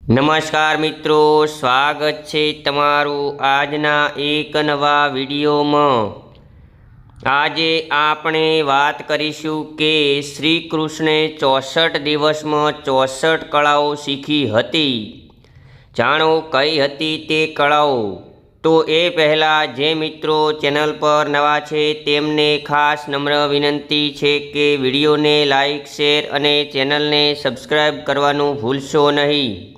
નમસ્કાર મિત્રો, સ્વાગત છે તમારું આજના એક નવા વિડીયોમાં। આજે આપણે વાત કરીશું કે શ્રી કૃષ્ણે 64 દિવસમાં 64 કળાઓ શીખી હતી। જાણો કઈ હતી તે કળાઓ। તો એ પહેલાં જે મિત્રો ચેનલ પર નવા છે તેમને ખાસ નમ્ર વિનંતી છે કે વિડીયોને લાઈક, શેર અને ચેનલને સબસ્ક્રાઈબ કરવાનું ભૂલશો નહીં।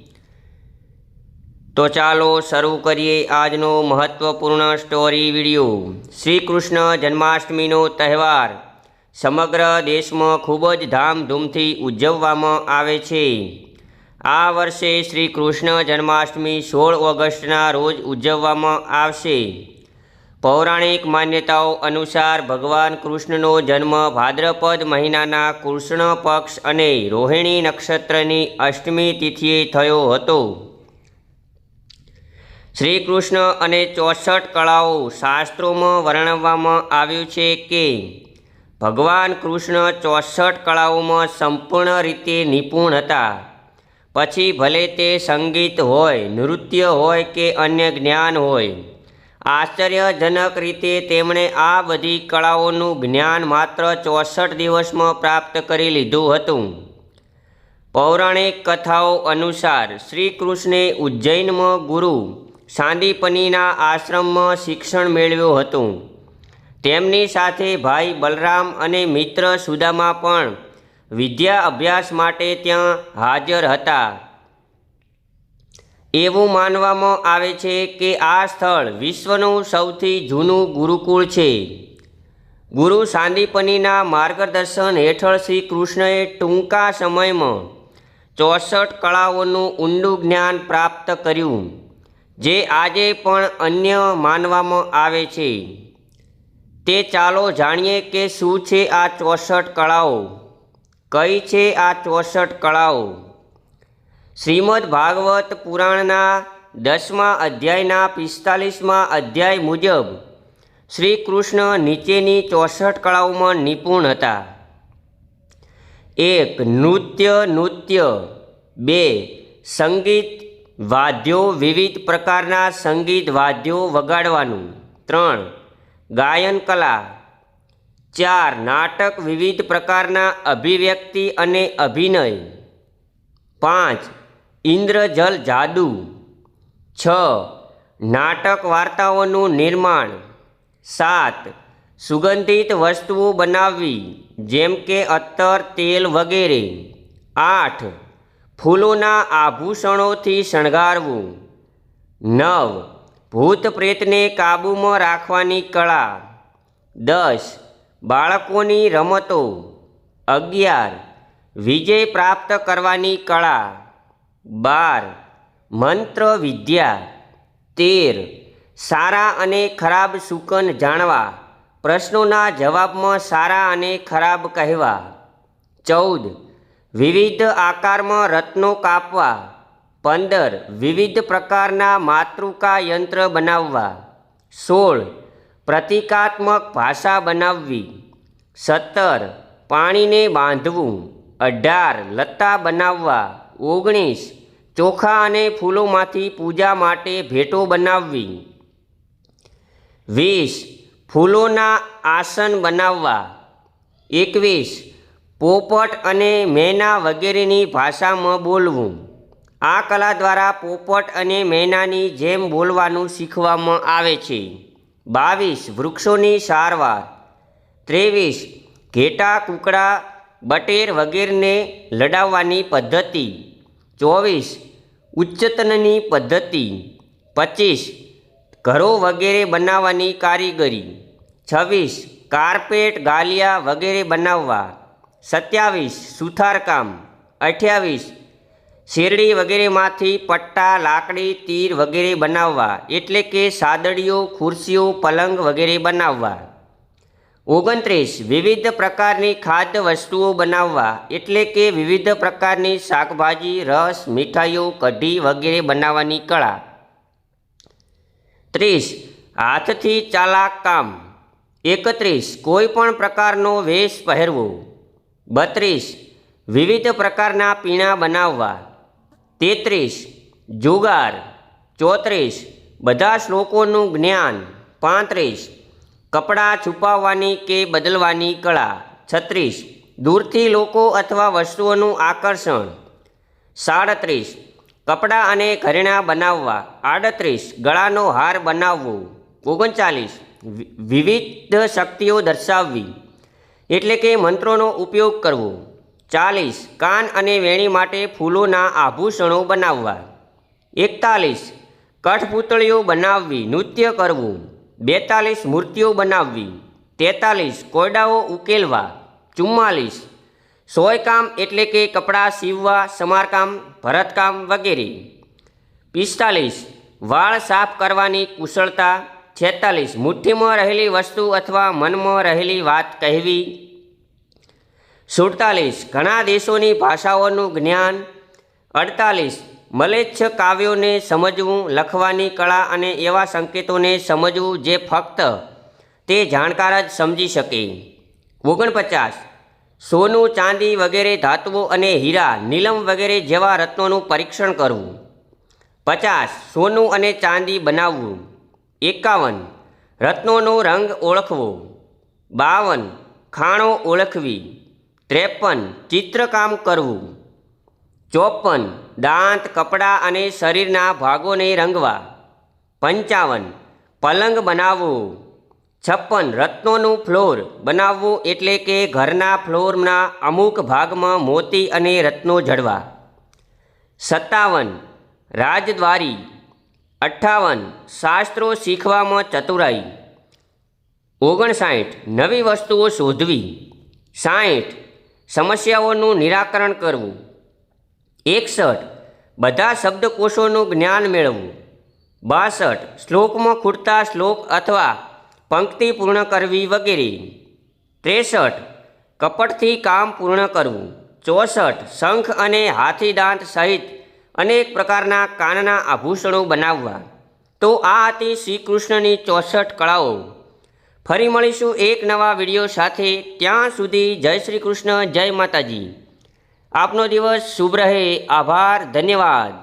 તો ચાલો શરૂ કરીએ આજનો મહત્વપૂર્ણ સ્ટોરી વિડીયો। શ્રી કૃષ્ણ જન્માષ્ટમીનો તહેવાર સમગ્ર દેશમાં ખૂબ જ ધામધૂમથી ઉજવવામાં આવે છે। આ વર્ષે શ્રી કૃષ્ણ જન્માષ્ટમી 16 ઓગસ્ટના રોજ ઉજવવામાં આવશે। પૌરાણિક માન્યતાઓ અનુસાર ભગવાન કૃષ્ણનો જન્મ ભાદ્રપદ મહિનાના કૃષ્ણ પક્ષ અને રોહિણી નક્ષત્રની અષ્ટમી તિથિએ થયો હતો। શ્રી કૃષ્ણ અને 64 કળાઓ શાસ્ત્રોમાં વર્ણવવામાં આવ્યું છે કે ભગવાન કૃષ્ણ 64 કળાઓમાં સંપૂર્ણ રીતે નિપુણ હતા। પછી ભલે તે સંગીત હોય, નૃત્ય હોય કે અન્ય જ્ઞાન હોય, આશ્ચર્યજનક રીતે તેમણે આ બધી કળાઓનું જ્ઞાન માત્ર 64 દિવસમાં પ્રાપ્ત કરી લીધું હતું। પૌરાણિક કથાઓ અનુસાર શ્રી કૃષ્ણે ઉજ્જૈનમાં ગુરુ સાંદીપનીના આશ્રમમાં શિક્ષણ મેળવ્યું હતું। તેમની સાથે ભાઈ બલરામ અને મિત્ર સુદામા પણ વિદ્યા અભ્યાસ માટે ત્યાં હાજર હતા। એવું માનવામાં આવે છે કે આ સ્થળ વિશ્વનું સૌથી જૂનું ગુરુકુળ છે। ગુરુ સાંદીપનીના માર્ગદર્શન હેઠળ શ્રી કૃષ્ણએ ટૂંકા સમયમાં 64 કળાઓનું ઊંડું જ્ઞાન પ્રાપ્ત કર્યું, જે આજે પણ અન્ય માનવામાં આવે છે। તે ચાલો જાણીએ કે શું છે આ 64 કળાઓ। કઈ છે આ 64 કળાઓ? શ્રીમદ ભાગવત પુરાણના 10મા અધ્યાયના 45મા અધ્યાય મુજબ શ્રી કૃષ્ણ નીચેની 64 કળાઓમાં નિપુણ હતા। 1. નૃત્ય 2. સંગીત વાદ્યો, વિવિધ પ્રકારના સંગીત વાદ્યો વગાડવાનું। 3. ગાયન કલા। 4. નાટક, વિવિધ પ્રકારના અભિવ્યક્તિ અને અભિનય। 5. ઇન્દ્રજલ જાદુ। 6. નાટક વાર્તાઓનું નિર્માણ। 7. સુગંધિત વસ્તુઓ બનાવવી, જેમ કે અત્તર, તેલ વગેરે। 8. ફૂલોના આભૂષણોથી શણગારવું। 9. ભૂત પ્રેતને કાબૂમાં રાખવાની કળા। 10. બાળકોની રમતો। 11. વિજય પ્રાપ્ત કરવાની કળા। 12. મંત્ર વિદ્યા। 13. સારા અને ખરાબ શુકન જાણવા, પ્રશ્નોના જવાબમાં સારા અને ખરાબ કહેવા। 14. વિવિધ આકારમાં રત્નો કાપવા। 15. વિવિધ પ્રકારના માતૃકા યંત્ર બનાવવા। 16. પ્રતીકાત્મક ભાષા બનાવવી। 17. પાણીને બાંધવું। 18. લતા બનાવવા। 19. ચોખા અને ફૂલોમાંથી પૂજા માટે ભેટો બનાવવી। 20. ફૂલોના આસન બનાવવા। 21. પોપટ અને મેના વગેરેની ભાષામાં બોલવું। આ કલા દ્વારા પોપટ અને મેનાની જેમ બોલવાનું શીખવામાં આવે છે। 22. વૃક્ષોની સારવાર। 23. ઘેટાં, કૂકડા, બટેર વગેરેને લડાવવાની પદ્ધતિ। 24. ઉચ્ચતનની પદ્ધતિ। 25. ઘરો વગેરે બનાવવાની કારીગરી। 26. કાર્પેટ, ગાલિયા વગેરે બનાવવા। 27. સુથારકામ। 28. શેરડી વગેરેમાંથી પટ્ટા, લાકડી, તીર વગેરે બનાવવા, એટલે કે સાદડીઓ, ખુરશીઓ, પલંગ વગેરે બનાવવા। 29. વિવિધ પ્રકારની ખાદ્ય વસ્તુઓ બનાવવા, એટલે કે વિવિધ પ્રકારની શાકભાજી, રસ, મીઠાઈઓ, કઢી વગેરે બનાવવાની કળા। 30. હાથથી ચાલાક કામ। 31. કોઈ પણ પ્રકારનો વેશ પહેરવો। 32. વિવિધ પ્રકારના પીણાં બનાવવા। 33. જુગાર 34 બધા શ્લોકોનું જ્ઞાન 35 કપડાં છુપાવવાની કે બદલવાની કળા 36 દૂરથી લોકો અથવા વસ્તુઓનું આકર્ષણ 37 કપડાં અને ઘરેણાં બનાવવા 38 ગળાનો હાર બનાવવો 39 વિવિધ શક્તિઓ દર્શાવવી એટલે કે મંત્રોનો ઉપયોગ કરવો 40 કાન અને વેણી માટે ફૂલોના આભૂષણો બનાવવા 41 કઠપૂતળીઓ બનાવવી નૃત્ય કરવું 42 મૂર્તિઓ બનાવવી 43 કોયડાઓ ઉકેલવા 44 સોયકામ એટલે કે કપડાં સીવવા સમારકામ ભરતકામ વગેરે 45 વાળ સાફ કરવાની કુશળતા 46 મુઠ્ઠીમાં રહેલી વસ્તુ અથવા મનમાં રહેલી વાત કહેવી 47 ઘણા દેશોની ભાષાઓનું જ્ઞાન 48 મલેચ્છ કાવ્યોને સમજવું લખવાની કળા અને એવા સંકેતોને સમજવું જે ફક્ત તે જાણકાર જ સમજી શકે 49 સોનું ચાંદી વગેરે ધાતુઓ અને હીરા નીલમ વગેરે જેવા રત્નોનું પરીક્ષણ કરવું 50 સોનું અને ચાંદી બનાવવું 51 રત્નોનો રંગ ઓળખવો 52 ખાણો ઓળખવી 53 ચિત્રકામ કરવું 54 દાંત કપડાં અને શરીરના ભાગોને રંગવા 55 પલંગ બનાવવો 56 રત્નોનું ફ્લોર બનાવવું એટલે કે ઘરના ફ્લોરના અમુક ભાગમાં મોતી અને રત્નો જડવા 57 રાજદ્વારી 58 શાસ્ત્રો શીખવામાં ચતુરાઈ 59 નવી વસ્તુઓ શોધવી 60 સમસ્યાઓનું નિરાકરણ કરવું 61 બધા શબ્દકોશોનું જ્ઞાન મેળવવું 62 શ્લોકમાં ખૂટતા શ્લોક અથવા પંક્તિ પૂર્ણ કરવી વગેરે 63 કપટથી કામ પૂર્ણ કરવું 64 શંખ અને હાથીદાંત સહિત અનેક પ્રકારના કાનના આભૂષણો બનાવવા. તો આ હતી શ્રી કૃષ્ણની 64 કળાઓ. ફરી મળીશું એક નવા વિડીયો સાથે. ત્યાં સુધી જય શ્રી કૃષ્ણ, જય માતાજી. આપનો દિવસ શુભ રહે. આભાર, ધન્યવાદ.